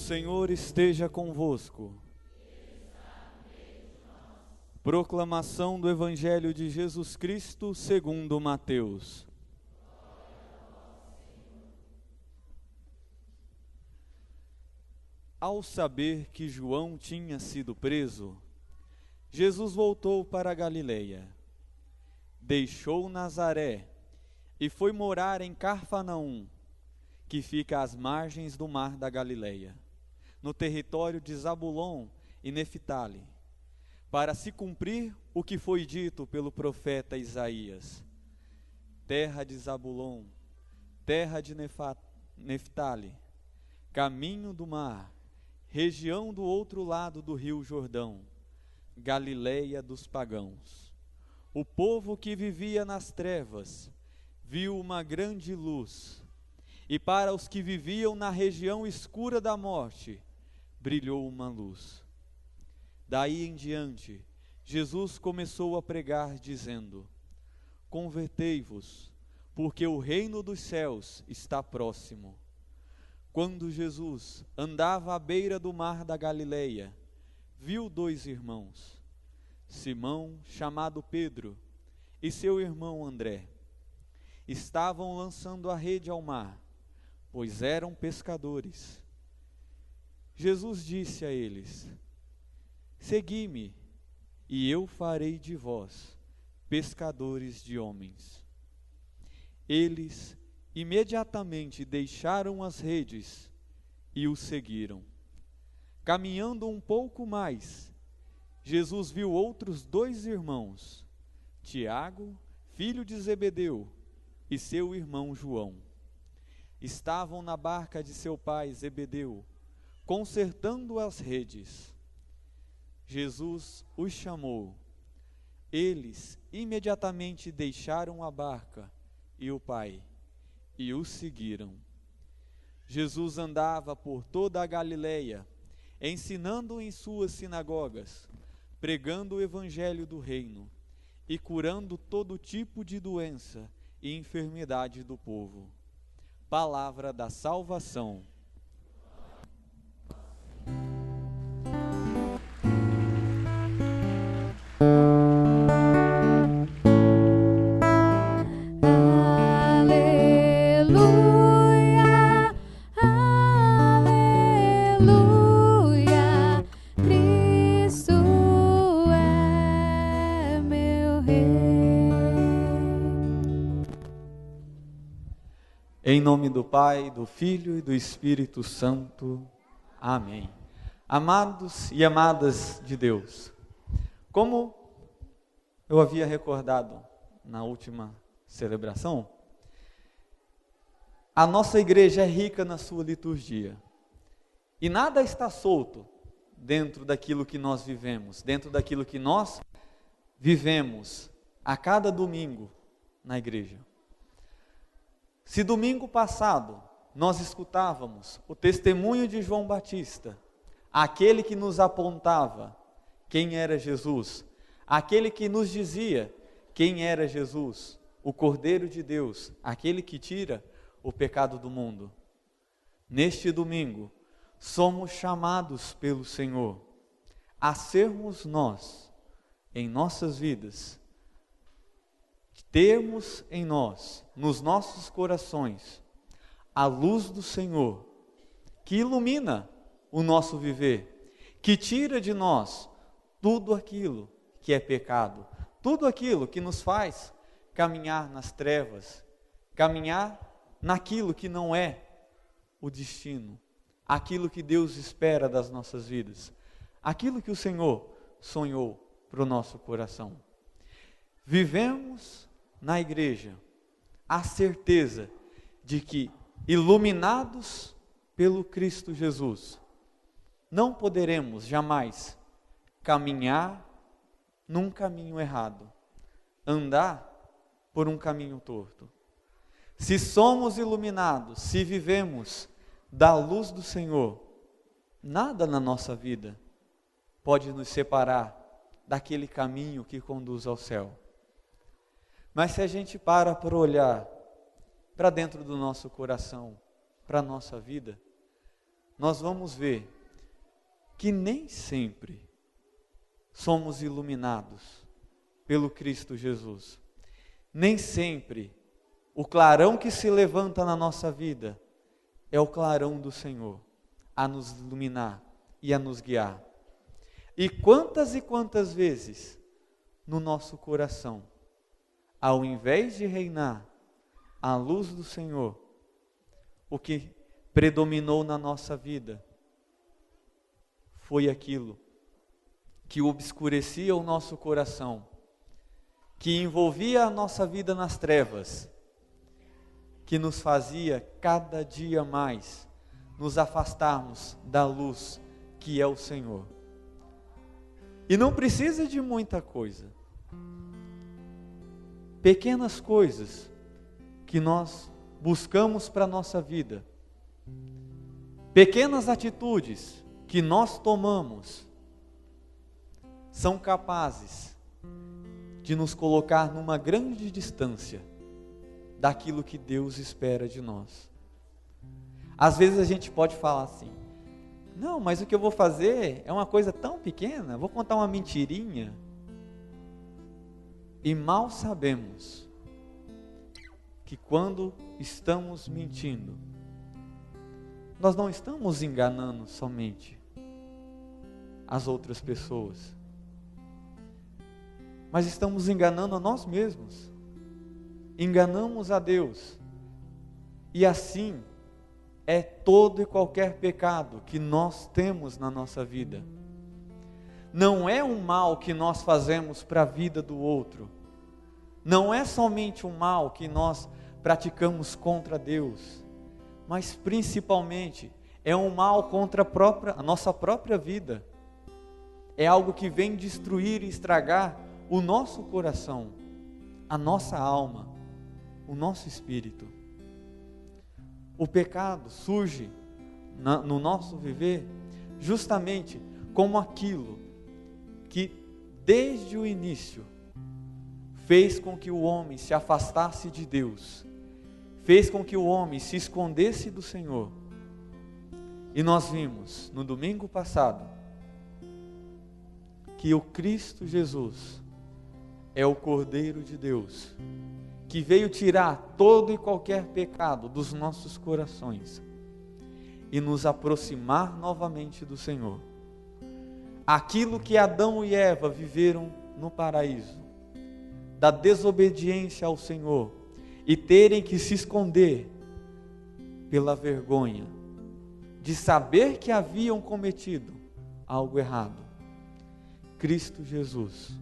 Senhor esteja convosco. Proclamação do Evangelho de Jesus Cristo segundo Mateus. Ao saber que João tinha sido preso, Jesus voltou para a Galileia. Deixou Nazaré e foi morar em Cafarnaum, que fica às margens do mar da Galileia, no território de Zabulon e Neftali, para se cumprir o que foi dito pelo profeta Isaías: terra de Zabulon, terra de Neftali, caminho do mar, região do outro lado do rio Jordão, Galileia dos pagãos. O povo que vivia nas trevas viu uma grande luz, e para os que viviam na região escura da morte, brilhou uma luz. Daí em diante, Jesus começou a pregar, dizendo: convertei-vos, porque o reino dos céus está próximo. Quando Jesus andava à beira do mar da Galileia, viu dois irmãos, Simão, chamado Pedro, e seu irmão André. Estavam lançando a rede ao mar, pois eram pescadores. Jesus disse a eles: segui-me, e eu farei de vós pescadores de homens. Eles imediatamente deixaram as redes e o seguiram. Caminhando um pouco mais, Jesus viu outros dois irmãos, Tiago, filho de Zebedeu, e seu irmão João. Estavam na barca de seu pai Zebedeu, consertando as redes. Jesus os chamou. Eles imediatamente deixaram a barca e o pai, e o seguiram. Jesus andava por toda a Galileia, ensinando em suas sinagogas, pregando o evangelho do reino e curando todo tipo de doença e enfermidade do povo. Palavra da salvação. Em nome do Pai, do Filho e do Espírito Santo. Amém. Amados e amadas de Deus, como eu havia recordado na última celebração, a nossa igreja é rica na sua liturgia. E nada está solto dentro daquilo que nós vivemos, dentro daquilo que nós vivemos a cada domingo na igreja. Se domingo passado nós escutávamos o testemunho de João Batista, aquele que nos apontava quem era Jesus, aquele que nos dizia quem era Jesus, o Cordeiro de Deus, aquele que tira o pecado do mundo. Neste domingo, somos chamados pelo Senhor a sermos nós, em nossas vidas, termos em nós, nos nossos corações, a luz do Senhor, que ilumina o nosso viver, que tira de nós tudo aquilo que é pecado, tudo aquilo que nos faz caminhar nas trevas, caminhar naquilo que não é o destino, aquilo que Deus espera das nossas vidas, aquilo que o Senhor sonhou para o nosso coração. Vivemos na igreja a certeza de que, iluminados pelo Cristo Jesus, não poderemos jamais caminhar num caminho errado, andar por um caminho torto. Se somos iluminados, se vivemos da luz do Senhor, nada na nossa vida pode nos separar daquele caminho que conduz ao céu. Mas se a gente para olhar para dentro do nosso coração, para a nossa vida, nós vamos ver que nem sempre somos iluminados pelo Cristo Jesus. Nem sempre o clarão que se levanta na nossa vida é o clarão do Senhor a nos iluminar e a nos guiar. E quantas vezes no nosso coração, ao invés de reinar a luz do Senhor, o que predominou na nossa vida foi aquilo que obscurecia o nosso coração, que envolvia a nossa vida nas trevas, que nos fazia cada dia mais nos afastarmos da luz que é o Senhor. E não precisa de muita coisa. Pequenas coisas que nós buscamos para a nossa vida, pequenas atitudes que nós tomamos, são capazes de nos colocar numa grande distância daquilo que Deus espera de nós. Às vezes a gente pode falar assim: não, mas o que eu vou fazer é uma coisa tão pequena, vou contar uma mentirinha. E mal sabemos que quando estamos mentindo, nós não estamos enganando somente as outras pessoas, mas estamos enganando a nós mesmos, enganamos a Deus, e assim é todo e qualquer pecado que nós temos na nossa vida. Não é um mal que nós fazemos para a vida do outro, não é somente um mal que nós praticamos contra Deus, mas principalmente é um mal contra a nossa própria vida. É algo que vem destruir e estragar o nosso coração, a nossa alma, o nosso espírito. O pecado surge no nosso viver justamente como aquilo que desde o início fez com que o homem se afastasse de Deus, fez com que o homem se escondesse do Senhor. E nós vimos no domingo passado que o Cristo Jesus é o Cordeiro de Deus, que veio tirar todo e qualquer pecado dos nossos corações e nos aproximar novamente do Senhor. Aquilo que Adão e Eva viveram no paraíso, da desobediência ao Senhor e terem que se esconder pela vergonha de saber que haviam cometido algo errado, Cristo Jesus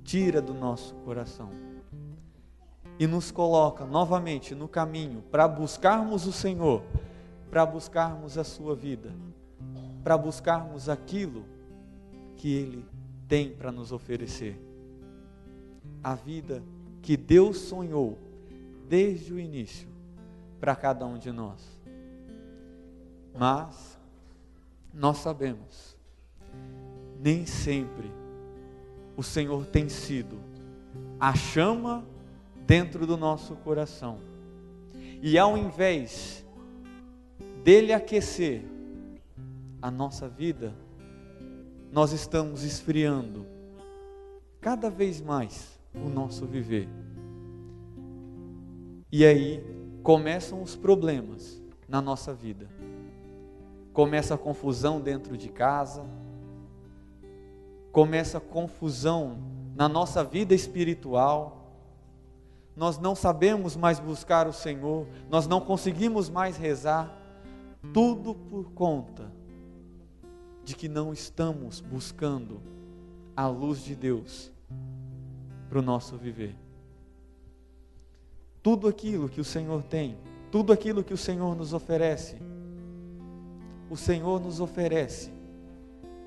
tira do nosso coração e nos coloca novamente no caminho para buscarmos o Senhor, para buscarmos a sua vida, para buscarmos aquilo que Ele tem para nos oferecer. A vida que Deus sonhou desde o início para cada um de nós. Mas nós sabemos, nem sempre o Senhor tem sido a chama dentro do nosso coração. E ao invés dele aquecer a nossa vida, nós estamos esfriando cada vez mais o nosso viver. E aí começam os problemas na nossa vida. Começa a confusão dentro de casa, começa a confusão na nossa vida espiritual. Nós não sabemos mais buscar o Senhor, nós não conseguimos mais rezar, tudo por conta de que não estamos buscando a luz de Deus para o nosso viver. Tudo aquilo que o Senhor tem, tudo aquilo que o Senhor nos oferece, o Senhor nos oferece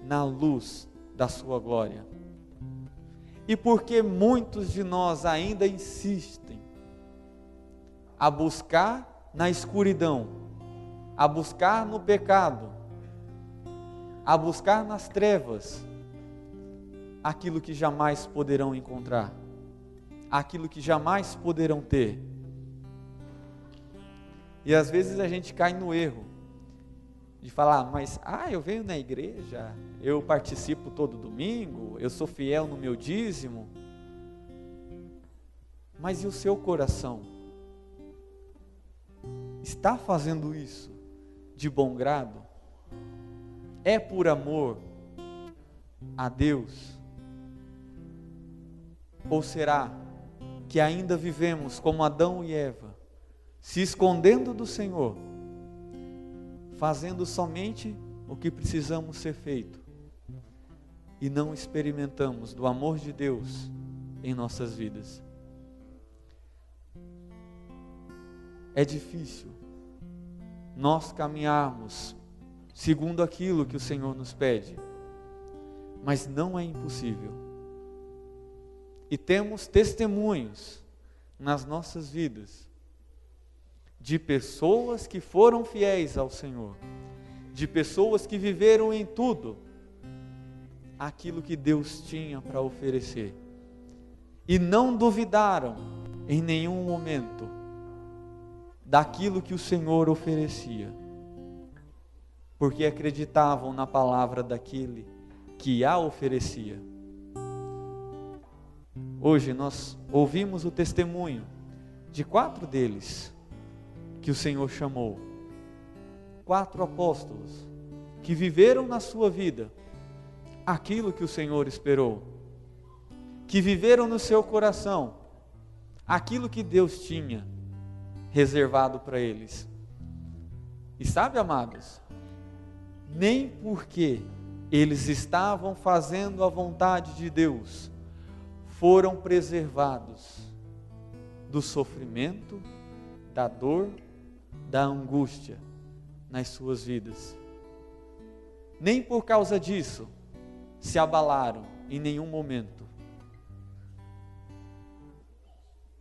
na luz da sua glória. E porque muitos de nós ainda insistem a buscar na escuridão, a buscar no pecado, a buscar nas trevas, aquilo que jamais poderão encontrar, aquilo que jamais poderão ter. E às vezes a gente cai no erro de falar, mas eu venho na igreja, eu participo todo domingo, eu sou fiel no meu dízimo. Mas e o seu coração? Está fazendo isso de bom grado? É por amor a Deus? Ou será que ainda vivemos como Adão e Eva, se escondendo do Senhor, fazendo somente o que precisamos ser feito, e não experimentamos do amor de Deus em nossas vidas? É difícil nós caminharmos segundo aquilo que o Senhor nos pede, mas não é impossível. E temos testemunhos nas nossas vidas de pessoas que foram fiéis ao Senhor, de pessoas que viveram em tudo aquilo que Deus tinha para oferecer e não duvidaram em nenhum momento daquilo que o Senhor oferecia, porque acreditavam na palavra daquele que a oferecia. Hoje nós ouvimos o testemunho de 4 deles que o Senhor chamou, 4 apóstolos que viveram na sua vida aquilo que o Senhor esperou, que viveram no seu coração aquilo que Deus tinha reservado para eles. E sabe, amados, nem porque eles estavam fazendo a vontade de Deus, foram preservados do sofrimento, da dor, da angústia nas suas vidas. Nem por causa disso se abalaram em nenhum momento.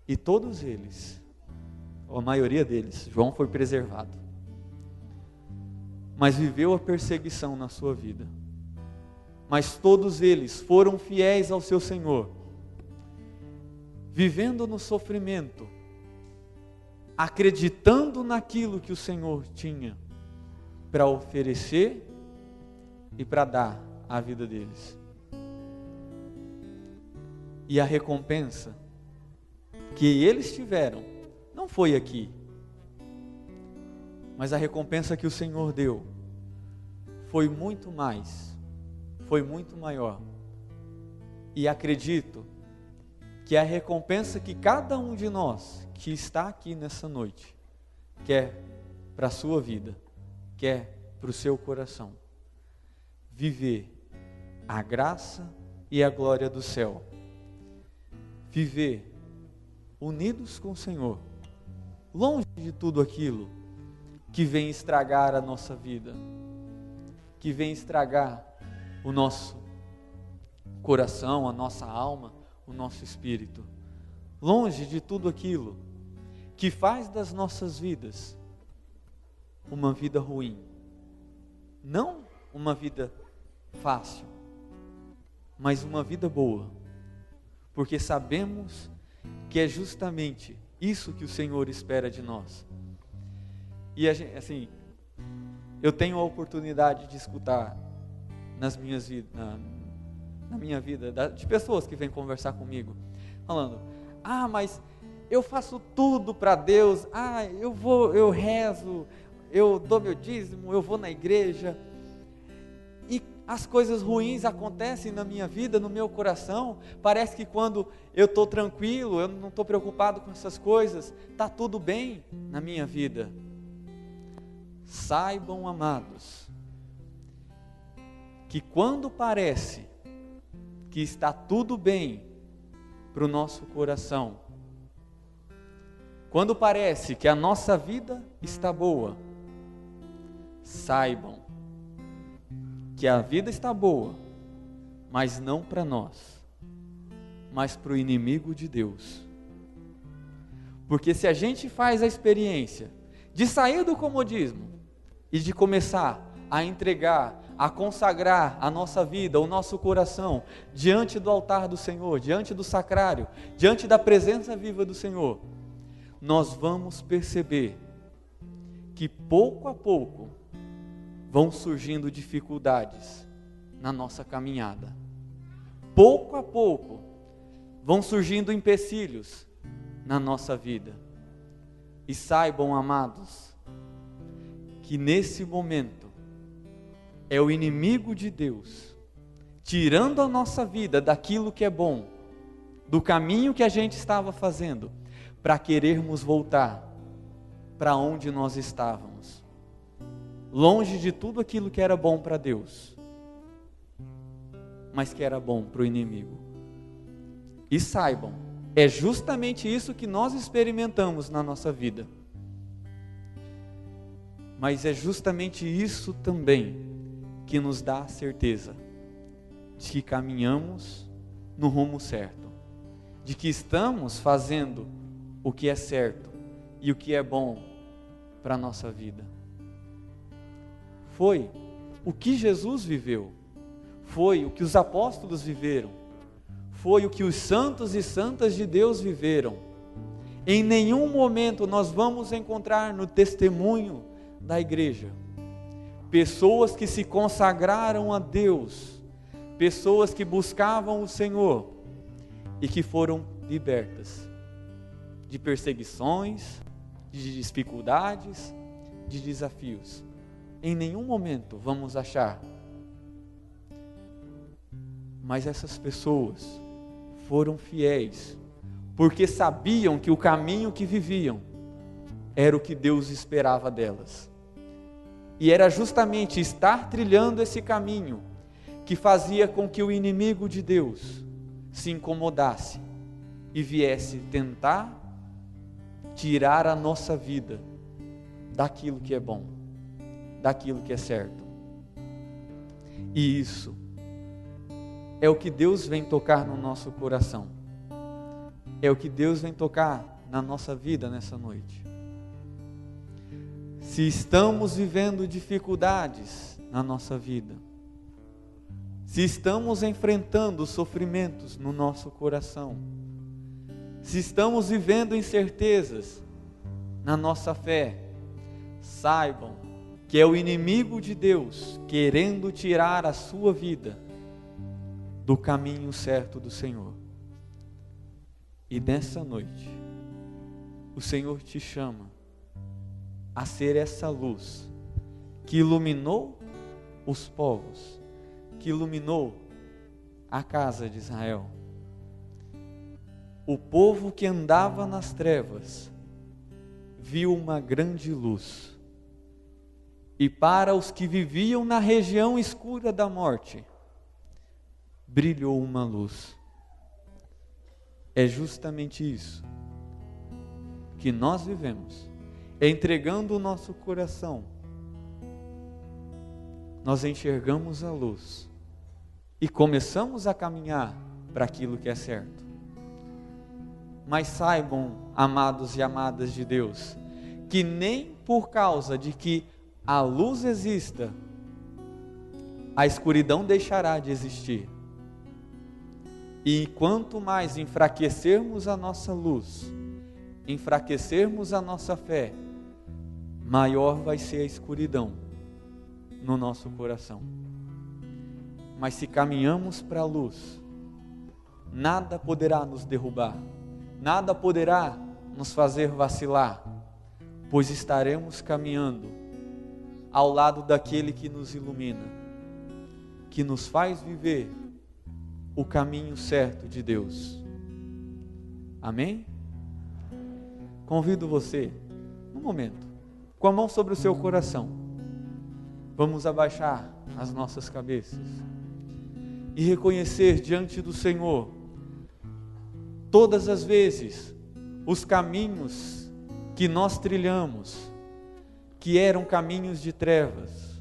E todos eles, ou a maioria deles, João foi preservado, mas viveu a perseguição na sua vida. Mas todos eles foram fiéis ao seu Senhor, vivendo no sofrimento, acreditando naquilo que o Senhor tinha para oferecer e para dar à vida deles. E a recompensa que eles tiveram não foi aqui, mas a recompensa que o Senhor deu foi muito mais, foi muito maior. E acredito que a recompensa que cada um de nós que está aqui nessa noite quer para a sua vida, quer para o seu coração, viver a graça e a glória do céu, viver unidos com o Senhor, longe de tudo aquilo que vem estragar a nossa vida, que vem estragar o nosso coração, a nossa alma, o nosso espírito, longe de tudo aquilo que faz das nossas vidas uma vida ruim, não uma vida fácil, mas uma vida boa, porque sabemos que é justamente isso que o Senhor espera de nós. E assim, eu tenho a oportunidade de escutar na minha vida, de pessoas que vêm conversar comigo, falando, mas eu faço tudo para Deus, eu rezo, eu dou meu dízimo, eu vou na igreja, e as coisas ruins acontecem na minha vida, no meu coração. Parece que quando eu estou tranquilo, eu não estou preocupado com essas coisas, está tudo bem na minha vida. Saibam, amados, que quando parece que está tudo bem para o nosso coração, quando parece que a nossa vida está boa, saibam que a vida está boa, mas não para nós, mas para o inimigo de Deus. Porque se a gente faz a experiência de sair do comodismo e de começar a entregar, a consagrar a nossa vida, o nosso coração, diante do altar do Senhor, diante do sacrário, diante da presença viva do Senhor, nós vamos perceber que pouco a pouco vão surgindo dificuldades na nossa caminhada. Pouco a pouco, vão surgindo empecilhos na nossa vida. E saibam, amados, que nesse momento é o inimigo de Deus tirando a nossa vida daquilo que é bom, do caminho que a gente estava fazendo, para querermos voltar para onde nós estávamos, longe de tudo aquilo que era bom para Deus, mas que era bom para o inimigo. E saibam, é justamente isso que nós experimentamos na nossa vida. Mas é justamente isso também que nos dá a certeza de que caminhamos no rumo certo, de que estamos fazendo o que é certo e o que é bom para a nossa vida. Foi o que Jesus viveu, foi o que os apóstolos viveram, foi o que os santos e santas de Deus viveram. Em nenhum momento nós vamos encontrar no testemunho da igreja pessoas que se consagraram a Deus, pessoas que buscavam o Senhor e que foram libertas de perseguições, de dificuldades, de desafios. Em nenhum momento vamos achar. Mas essas pessoas foram fiéis, porque sabiam que o caminho que viviam era o que Deus esperava delas. E era justamente estar trilhando esse caminho que fazia com que o inimigo de Deus se incomodasse e viesse tentar tirar a nossa vida daquilo que é bom, daquilo que é certo. E isso é o que Deus vem tocar no nosso coração. É o que Deus vem tocar na nossa vida nessa noite. Se estamos vivendo dificuldades na nossa vida, se estamos enfrentando sofrimentos no nosso coração, se estamos vivendo incertezas na nossa fé, saibam que é o inimigo de Deus querendo tirar a sua vida do caminho certo do Senhor. E nessa noite, o Senhor te chama a ser essa luz que iluminou os povos, que iluminou a casa de Israel. O povo que andava nas trevas viu uma grande luz. E para os que viviam na região escura da morte, brilhou uma luz. É justamente isso que nós vivemos, entregando o nosso coração. Nós enxergamos a luz e começamos a caminhar para aquilo que é certo. Mas saibam, amados e amadas de Deus, que nem por causa de que a luz exista, a escuridão deixará de existir. E quanto mais enfraquecermos a nossa luz, enfraquecermos a nossa fé, maior vai ser a escuridão no nosso coração. Mas se caminhamos para a luz, nada poderá nos derrubar, nada poderá nos fazer vacilar, pois estaremos caminhando ao lado daquele que nos ilumina, que nos faz viver o caminho certo de Deus. Amém? Convido você, um momento, com a mão sobre o seu coração, vamos abaixar as nossas cabeças e reconhecer diante do Senhor, todas as vezes, os caminhos que nós trilhamos, que eram caminhos de trevas,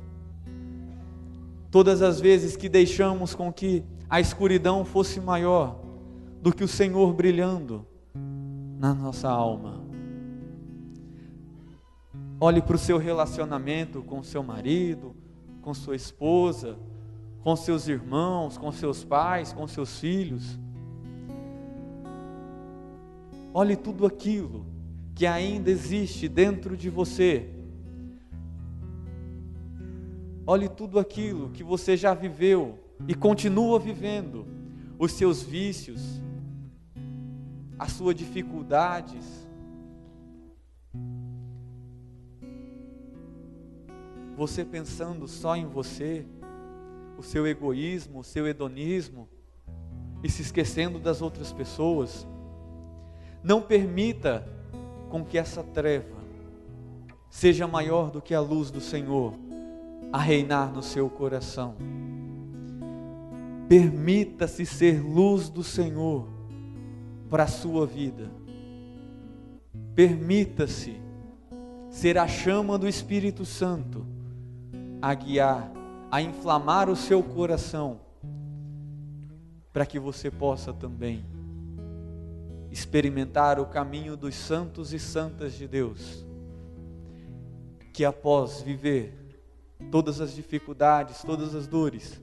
todas as vezes que deixamos com que a escuridão fosse maior do que o Senhor brilhando na nossa alma. Olhe para o seu relacionamento com seu marido, com sua esposa, com seus irmãos, com seus pais, com seus filhos. Olhe tudo aquilo que ainda existe dentro de você. Olhe tudo aquilo que você já viveu e continua vivendo, os seus vícios, as suas dificuldades. Você pensando só em você, o seu egoísmo, o seu hedonismo, e se esquecendo das outras pessoas. Não permita com que essa treva seja maior do que a luz do Senhor a reinar no seu coração. Permita-se ser luz do Senhor para a sua vida. Permita-se ser a chama do Espírito Santo a guiar, a inflamar o seu coração, para que você possa também experimentar o caminho dos santos e santas de Deus, que após viver todas as dificuldades, todas as dores,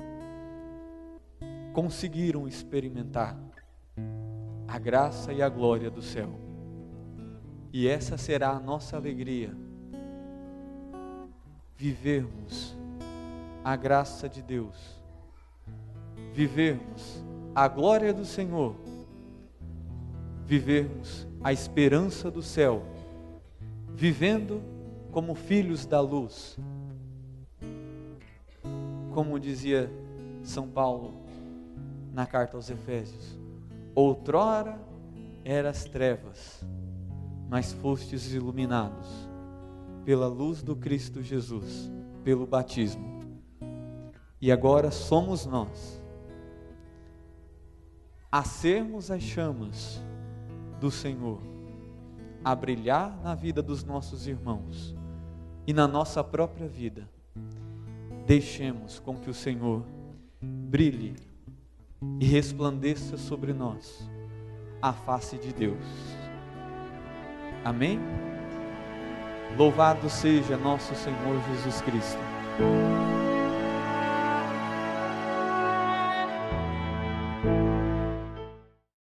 conseguiram experimentar a graça e a glória do céu. E essa será a nossa alegria, vivermos a graça de Deus, vivermos a glória do Senhor, vivermos a esperança do céu, vivendo como filhos da luz. Como dizia São Paulo na carta aos Efésios: outrora eras trevas, mas fostes iluminados pela luz do Cristo Jesus, pelo batismo. E agora somos nós a sermos as chamas do Senhor, a brilhar na vida dos nossos irmãos e na nossa própria vida. Deixemos com que o Senhor brilhe e resplandeça sobre nós a face de Deus. Amém? Louvado seja nosso Senhor Jesus Cristo.